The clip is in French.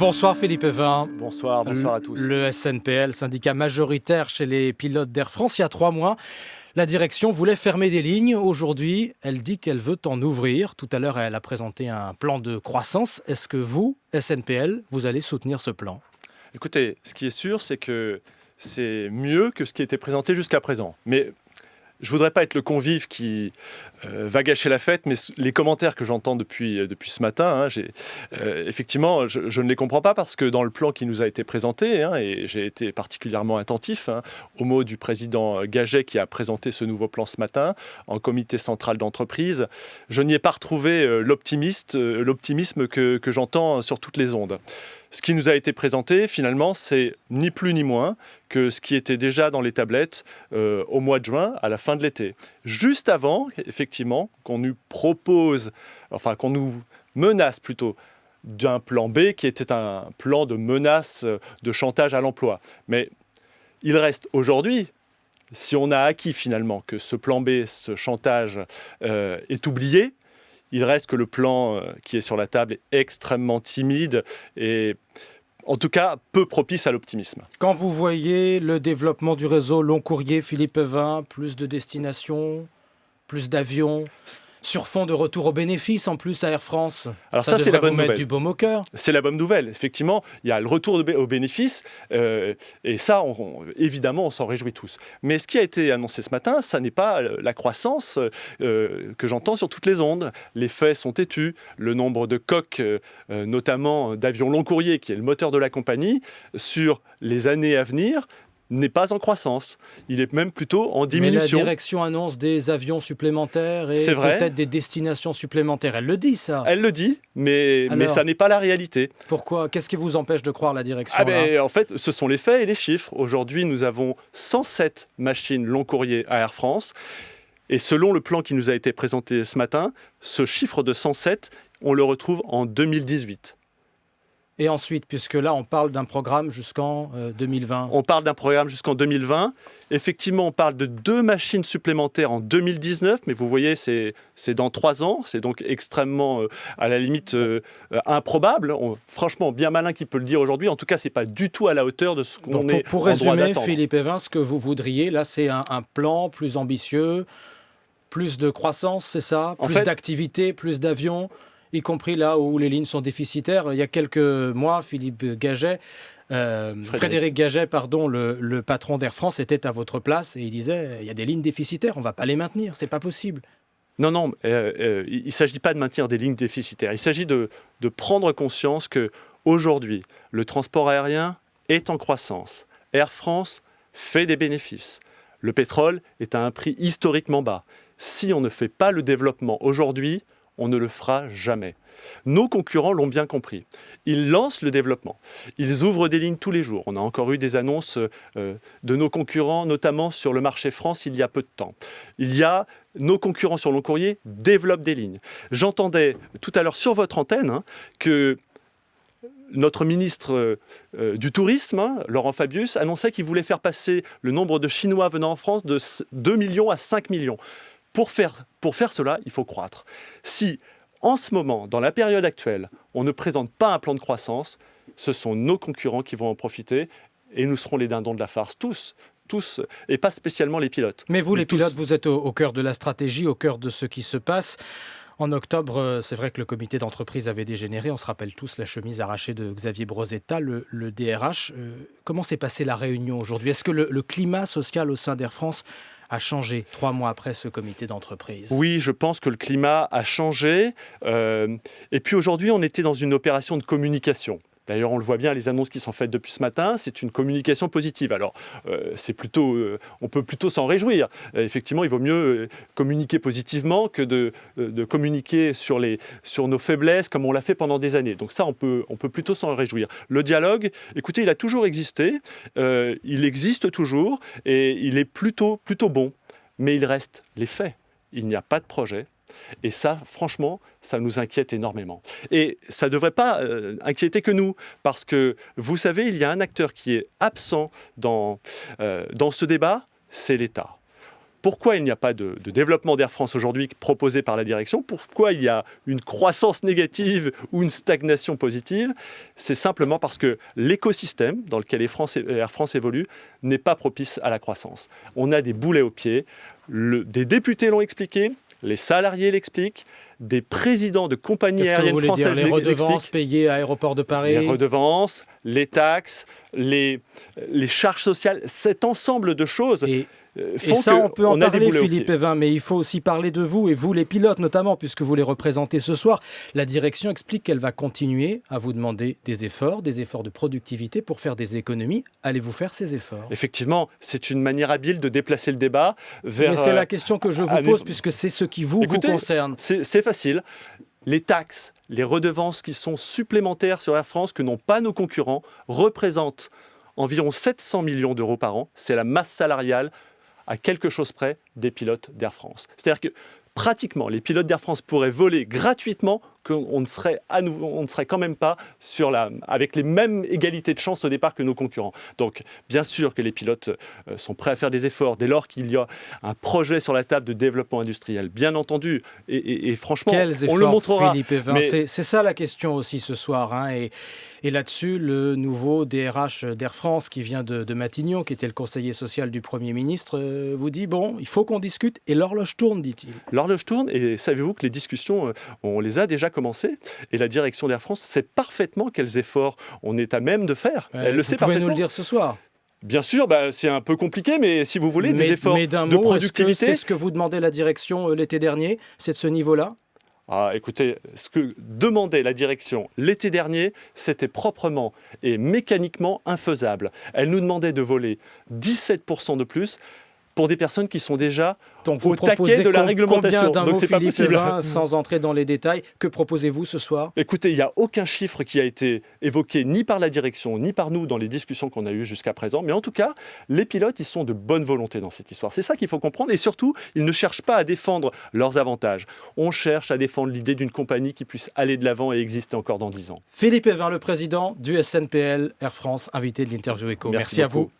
Bonsoir Philippe Evin. Bonsoir à tous. Le SNPL, syndicat majoritaire chez les pilotes d'Air France, il y a 3 mois, la direction voulait fermer des lignes. Aujourd'hui, elle dit qu'elle veut en ouvrir. Tout à l'heure, elle a présenté un plan de croissance. Est-ce que vous, SNPL, vous allez soutenir ce plan ? Écoutez, ce qui est sûr, c'est que c'est mieux que ce qui a été présenté jusqu'à présent. Mais je ne voudrais pas être le convive qui va gâcher la fête, mais les commentaires que j'entends depuis ce matin, effectivement, je ne les comprends pas parce que dans le plan qui nous a été présenté, et j'ai été particulièrement attentif aux mots du président Gaget qui a présenté ce nouveau plan ce matin en comité central d'entreprise, je n'y ai pas retrouvé l'optimisme que j'entends sur toutes les ondes. Ce qui nous a été présenté, finalement, c'est ni plus ni moins que ce qui était déjà dans les tablettes au mois de juin, à la fin de l'été. Juste avant, effectivement, qu'on nous menace plutôt d'un plan B qui était un plan de menace, de chantage à l'emploi. Mais il reste aujourd'hui, si on a acquis finalement que ce plan B, ce chantage est oublié, il reste que le plan qui est sur la table est extrêmement timide et en tout cas peu propice à l'optimisme. Quand vous voyez le développement du réseau long courrier, Philippe Evin, plus de destinations, plus d'avions, sur fond de retour aux bénéfices en plus à Air France, alors ça c'est la bonne vous mettre nouvelle. Du baume au cœur. C'est la bonne nouvelle. Effectivement, il y a le retour aux bénéfices et ça, évidemment, on s'en réjouit tous. Mais ce qui a été annoncé ce matin, ça n'est pas la croissance que j'entends sur toutes les ondes. Les faits sont têtus. Le nombre de coques, notamment d'avions long courrier, qui est le moteur de la compagnie, sur les années à venir, n'est pas en croissance. Il est même plutôt en diminution. Mais la direction annonce des avions supplémentaires et peut-être des destinations supplémentaires. Elle le dit, ça. Elle le dit, mais ça n'est pas la réalité. Pourquoi ? Qu'est-ce qui vous empêche de croire la direction En fait, ce sont les faits et les chiffres. Aujourd'hui, nous avons 107 machines long courrier à Air France. Et selon le plan qui nous a été présenté ce matin, ce chiffre de 107, on le retrouve en 2018. Et ensuite, puisque là, on parle d'un programme jusqu'en 2020. On parle d'un programme jusqu'en 2020. Effectivement, on parle de 2 machines supplémentaires en 2019, mais vous voyez, c'est dans 3 ans. C'est donc extrêmement, à la limite, improbable. Franchement, bien malin qui peut le dire aujourd'hui. En tout cas, ce n'est pas du tout à la hauteur de ce qu'on est pour en droit résumer, d'attendre. Philippe Evin, ce que vous voudriez, là, c'est un plan plus ambitieux, plus de croissance, c'est ça ? Plus d'activité, plus d'avions, y compris là où les lignes sont déficitaires. Il y a quelques mois, Frédéric Gaget, le patron d'Air France, était à votre place et il disait il y a des lignes déficitaires, on ne va pas les maintenir, c'est pas possible. Non, il ne s'agit pas de maintenir des lignes déficitaires. Il s'agit de prendre conscience qu'aujourd'hui, le transport aérien est en croissance. Air France fait des bénéfices. Le pétrole est à un prix historiquement bas. Si on ne fait pas le développement aujourd'hui, on ne le fera jamais. Nos concurrents l'ont bien compris. Ils lancent le développement. Ils ouvrent des lignes tous les jours. On a encore eu des annonces de nos concurrents, notamment sur le marché France, il y a peu de temps. Nos concurrents sur long courrier développent des lignes. J'entendais tout à l'heure sur votre antenne que notre ministre du Tourisme, Laurent Fabius, annonçait qu'il voulait faire passer le nombre de Chinois venant en France de 2 millions à 5 millions. Pour faire cela, il faut croître. Si, en ce moment, dans la période actuelle, on ne présente pas un plan de croissance, ce sont nos concurrents qui vont en profiter et nous serons les dindons de la farce, tous, et pas spécialement les pilotes. Mais vous, les pilotes, vous êtes au cœur de la stratégie, au cœur de ce qui se passe. En octobre, c'est vrai que le comité d'entreprise avait dégénéré. On se rappelle tous la chemise arrachée de Xavier Brosetta, le DRH. Comment s'est passée la réunion aujourd'hui ? Est-ce que le climat social au sein d'Air France a changé 3 mois après ce comité d'entreprise ? Oui, je pense que le climat a changé. Et puis aujourd'hui, on était dans une opération de communication. D'ailleurs, on le voit bien, les annonces qui sont faites depuis ce matin, c'est une communication positive. Alors, on peut plutôt s'en réjouir. Effectivement, il vaut mieux communiquer positivement que de communiquer sur nos faiblesses comme on l'a fait pendant des années. Donc ça, on peut plutôt s'en réjouir. Le dialogue, écoutez, il a toujours existé, il existe toujours et il est plutôt bon. Mais il reste les faits. Il n'y a pas de projet. Et ça, franchement, ça nous inquiète énormément. Et ça ne devrait pas inquiéter que nous, parce que, vous savez, il y a un acteur qui est absent dans ce débat, c'est l'État. pourquoi il n'y a pas de développement d'Air France aujourd'hui proposé par la direction, pourquoi il y a une croissance négative ou une stagnation positive, c'est simplement parce que l'écosystème dans lequel Air France évolue n'est pas propice à la croissance. On a des boulets aux pieds, des députés l'ont expliqué, les salariés l'expliquent, des présidents de compagnies aériennes françaises l'expliquent. Les redevances payées à Aéroport de Paris. Les redevances, les taxes, les charges sociales, cet ensemble de choses font ça, on peut en parler, des Philippe Evin, mais il faut aussi parler de vous, et vous les pilotes notamment, puisque vous les représentez ce soir. La direction explique qu'elle va continuer à vous demander des efforts de productivité pour faire des économies. Allez-vous faire ces efforts ? Effectivement, c'est une manière habile de déplacer le débat vers... Mais c'est la question que je vous pose, puisque c'est ce qui vous concerne. C'est facile. Les taxes, les redevances qui sont supplémentaires sur Air France, que n'ont pas nos concurrents, représentent environ 700 millions d'euros par an. C'est la masse salariale à quelque chose près des pilotes d'Air France. C'est-à-dire que pratiquement, les pilotes d'Air France pourraient voler gratuitement, qu'on ne serait quand même pas avec les mêmes égalités de chance au départ que nos concurrents. Donc, bien sûr que les pilotes sont prêts à faire des efforts dès lors qu'il y a un projet sur la table de développement industriel, bien entendu. Et franchement, on le montrera. Philippe Evin, mais... c'est ça la question aussi ce soir. Hein, et là-dessus, le nouveau DRH d'Air France qui vient de Matignon, qui était le conseiller social du Premier ministre, vous dit, bon, il faut qu'on discute, et l'horloge tourne, dit-il. L'horloge tourne, et savez-vous que les discussions, on les a déjà commencé, et la direction d'Air France sait parfaitement quels efforts on est à même de faire. Elle le sait parfaitement. Vous pouvez nous le dire ce soir ? Bien sûr, c'est un peu compliqué, mais si vous voulez, des efforts de productivité... Est-ce que c'est ce que vous demandez à la direction l'été dernier ? C'est de ce niveau-là ? Écoutez, ce que demandait la direction l'été dernier, c'était proprement et mécaniquement infaisable. Elle nous demandait de voler 17% de plus pour des personnes qui sont déjà au taquet de la réglementation. Donc c'est pas possible. Sans entrer dans les détails, que proposez-vous ce soir ? Écoutez, il n'y a aucun chiffre qui a été évoqué ni par la direction, ni par nous dans les discussions qu'on a eues jusqu'à présent. Mais en tout cas, les pilotes, ils sont de bonne volonté dans cette histoire. C'est ça qu'il faut comprendre. Et surtout, ils ne cherchent pas à défendre leurs avantages. On cherche à défendre l'idée d'une compagnie qui puisse aller de l'avant et exister encore dans 10 ans. Philippe Evin, le président du SNPL Air France, invité de l'Interview Éco. Merci à vous.